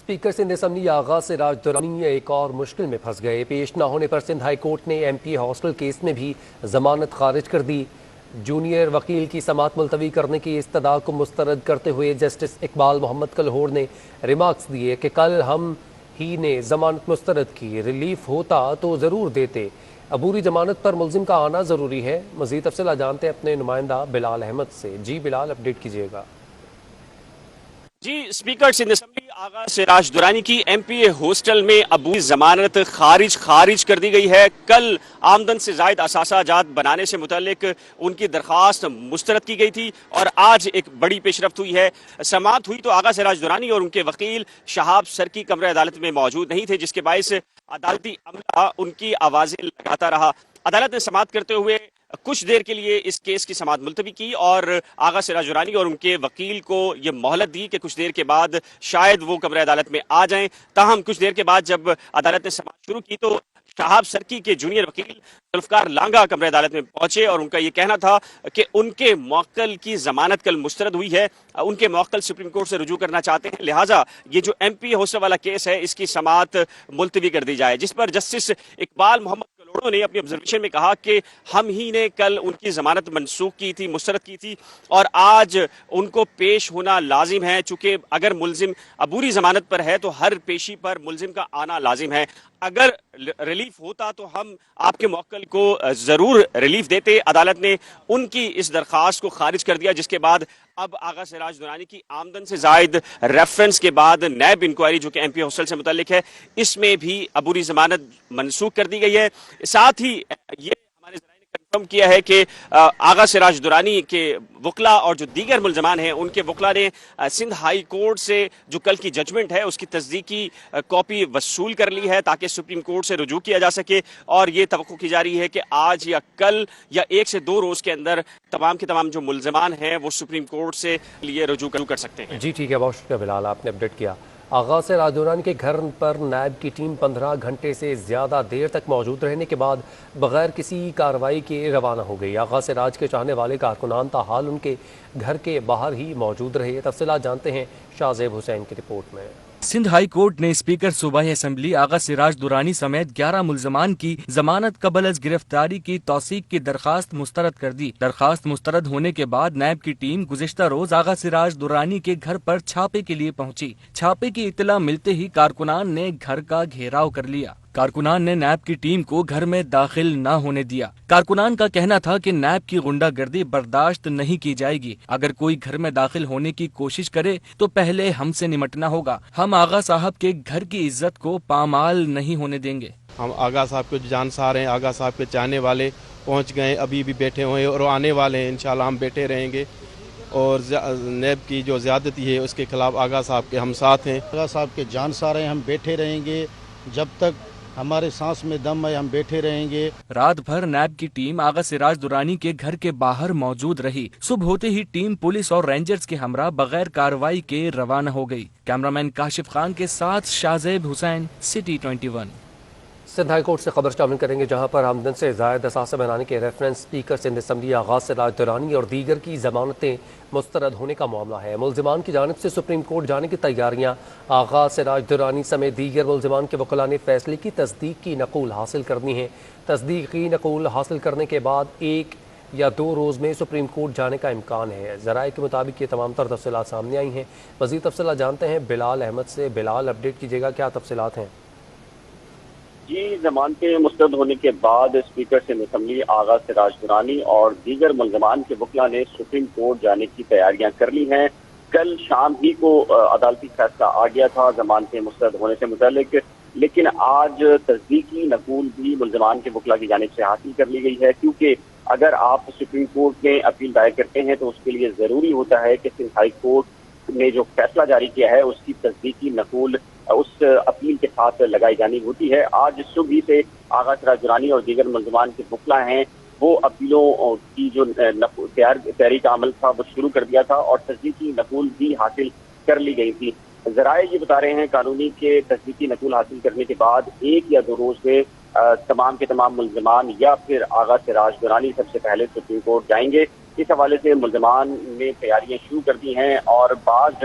Speaker Sindh assembly Agha Siraj Durrani ایک اور مشکل میں پھنس گئے۔ پیش نہ ہونے پر سندھ ہائی کورٹ نے ایم پی ہاسٹل کیس میں بھی ضمانت خارج کر دی۔ جونیئر وکیل کی سماعت ملتوی کرنے کی استدعا کو مسترد کرتے ہوئے جسٹس اقبال محمد کلہوڑ نے ریمارکس دیے کہ کل ہم ہی نے ضمانت مسترد کی، ریلیف ہوتا تو ضرور دیتے، عبوری ضمانت پر ملزم کا آنا ضروری ہے۔ مزید تفصیلات جانتے ہیں اپنے نمائندہ بلال احمد سے۔ جی بلال، اپڈیٹ کیجیے گا۔ جی، اسپیکر سندھ اسمبلی آغا سراج درانی کی ایم پی اے ہاسٹل میں عبوری ضمانت خارج کر دی گئی ہے۔ کل آمدن سے زائد اثاثہ جات بنانے سے متعلق ان کی درخواست مسترد کی گئی تھی اور آج ایک بڑی پیش رفت ہوئی ہے۔ سماعت ہوئی تو آغا سراج درانی اور ان کے وکیل شہاب سرکی کمرہ عدالت میں موجود نہیں تھے، جس کے باعث عدالتی عملہ ان کی آوازیں لگاتا رہا۔ عدالت نے سماعت کرتے ہوئے کچھ دیر کے لیے اس کیس کی سماعت ملتوی کی اور آغا سراج درانی اور ان کے وکیل کو یہ مہلت دی کہ کچھ دیر کے بعد شاید وہ کمرہ عدالت میں آ جائیں۔ تاہم کچھ دیر کے بعد جب عدالت نے سماعت شروع کی تو شہاب سرکی کے جونیئر وکیل ذوالفقار لانگا کمرہ عدالت میں پہنچے اور ان کا یہ کہنا تھا کہ ان کے موکل کی ضمانت کل مسترد ہوئی ہے، ان کے موکل سپریم کورٹ سے رجوع کرنا چاہتے ہیں، لہٰذا یہ جو ایم پی ہاسٹل والا کیس ہے اس کی سماعت ملتوی کر دی جائے، جس پر جسٹس اقبال محمد کلہوڑ نے اپنی آبزرویشن میں کہا کہ ہم ہی نے کل ان کی ضمانت منسوخ کی تھی، مسترد کی تھی اور آج ان کو پیش ہونا لازم ہے، چونکہ اگر ملزم عبوری ضمانت پر ہے تو ہر پیشی پر ملزم کا آنا لازم ہے۔ اگر ریلیف ہوتا تو ہم آپ کے موکل کو ضرور ریلیف دیتے۔ عدالت نے ان کی اس درخواست کو خارج کر دیا، جس کے بعد اب آغا سراج درانی کی آمدن سے زائد ریفرنس کے بعد نیب انکوائری جو کہ ایم پی ہاسٹل سے متعلق ہے، اس میں بھی عبوری ضمانت منسوخ کر دی گئی ہے۔ ساتھ ہی یہ ہمارے ذرائع نے کنفرم کیا ہے کہ آغا سراج درانی کے وکلا اور جو دیگر ملزمان ہیں ان کے وکلا نے سندھ ہائی کورٹ سے جو کل کی ججمنٹ ہے اس کی تصدیقی کاپی وصول کر لی ہے تاکہ سپریم کورٹ سے رجوع کیا جا سکے، اور یہ توقع کی جا رہی ہے کہ آج یا کل یا 1 سے 2 روز کے اندر تمام کے تمام جو ملزمان ہیں وہ سپریم کورٹ سے لیے رجوع کر سکتے ہیں۔ جی ٹھیک ہے، بہت شکریہ بلال، آپ نے اپڈیٹ کیا۔ آغا سراج درانی کے گھر پر نیب کی ٹیم 15 گھنٹے سے زیادہ دیر تک موجود رہنے کے بعد بغیر کسی کارروائی کے روانہ ہو گئی۔ آغا سراج کے چاہنے والے کارکنان تاحال ان کے گھر کے باہر ہی موجود رہے۔ تفصیلات جانتے ہیں شاہزیب حسین کی رپورٹ میں۔ سندھ ہائی کورٹ نے اسپیکر صوبائی اسمبلی آغا سراج درانی سمیت 11 ملزمان کی ضمانت قبل از گرفتاری کی توثیق کی درخواست مسترد کر دی۔ درخواست مسترد ہونے کے بعد نیب کی ٹیم گزشتہ روز آغا سراج درانی کے گھر پر چھاپے کے لیے پہنچی۔ چھاپے کی اطلاع ملتے ہی کارکنان نے گھر کا گھیراؤ کر لیا۔ کارکنان نے نیب کی ٹیم کو گھر میں داخل نہ ہونے دیا۔ کارکنان کا کہنا تھا کہ نیب کی غنڈہ گردی برداشت نہیں کی جائے گی، اگر کوئی گھر میں داخل ہونے کی کوشش کرے تو پہلے ہم سے نمٹنا ہوگا، ہم آغا صاحب کے گھر کی عزت کو پامال نہیں ہونے دیں گے۔ ہم آغا صاحب کو جانسار ہیں، آغا صاحب کے چاہنے والے پہنچ گئے، ابھی بھی بیٹھے ہوئے ہیں اور آنے والے ہیں، انشاءاللہ ہم بیٹھے رہیں گے، اور نیب کی جو زیادتی ہے اس کے خلاف آغا صاحب کے ہم ساتھ ہیں۔ آغا صاحب کے جانسار ہیں، ہم بیٹھے رہیں گے، جب تک ہمارے سانس میں دم ہے ہم بیٹھے رہیں گے۔ رات بھر نیب کی ٹیم آغا سراج درانی کے گھر کے باہر موجود رہی۔ صبح ہوتے ہی ٹیم پولیس اور رینجرز کے ہمراہ بغیر کارروائی کے روانہ ہو گئی۔ کیمرامین کاشف خان کے ساتھ شاہزیب حسین، سٹی 21۔ سندھ ہائی کورٹ سے خبر شامل کریں گے، جہاں پر آمدن سے زائد اثاثہ بنانے کے reference speaker Sindh assembly Agha Siraj Durrani اور دیگر کی ضمانتیں مسترد ہونے کا معاملہ ہے۔ ملزمان کی جانب سے سپریم کورٹ جانے کی تیاریاں۔ آغا سراج درانی سمیت دیگر ملزمان کے وکلاء نے فیصلے کی تصدیق کی نقول حاصل کرنی ہے۔ تصدیقی نقول حاصل کرنے کے بعد 1 یا 2 روز میں سپریم کورٹ جانے کا امکان ہے۔ ذرائع کے مطابق یہ تمام تر تفصیلات سامنے آئی ہیں۔ مزید تفصیلات جانتے ہیں بلال احمد سے۔ بلال، اپڈیٹ کیجیے گا، کیا تفصیلات ہیں؟ جی، ضمانتیں مسترد ہونے کے بعد اسپیکر سندھ اسمبلی آغا سراج درانی اور دیگر ملزمان کے وکلا نے سپریم کورٹ جانے کی تیاریاں کر لی ہیں۔ کل شام ہی کو عدالتی فیصلہ آ گیا تھا ضمانتیں مسترد ہونے سے متعلق، لیکن آج تصدیقی نقول بھی ملزمان کے وکلا کی جانب سے حاصل کر لی گئی ہے، کیونکہ اگر آپ سپریم کورٹ میں اپیل دائر کرتے ہیں تو اس کے لیے ضروری ہوتا ہے کہ سندھ ہائی کورٹ نے جو فیصلہ جاری کیا ہے اس کی تصدیقی نقول اس اپیل کے ساتھ لگائی جانی ہوتی ہے۔ آج صبح ہی سے آغا سراج درانی اور دیگر ملزمان کے وکلا ہیں وہ اپیلوں کی جو تیاری کا عمل تھا وہ شروع کر دیا تھا اور تصدیقی نقول بھی حاصل کر لی گئی تھی۔ ذرائع یہ بتا رہے ہیں قانونی کے تصدیقی نقول حاصل کرنے کے بعد 1 یا 2 روز میں تمام کے تمام ملزمان یا پھر آغا سراج درانی سب سے پہلے سپریم کورٹ جائیں گے۔ اس حوالے سے ملزمان نے تیاریاں شروع کر دی ہیں اور بعض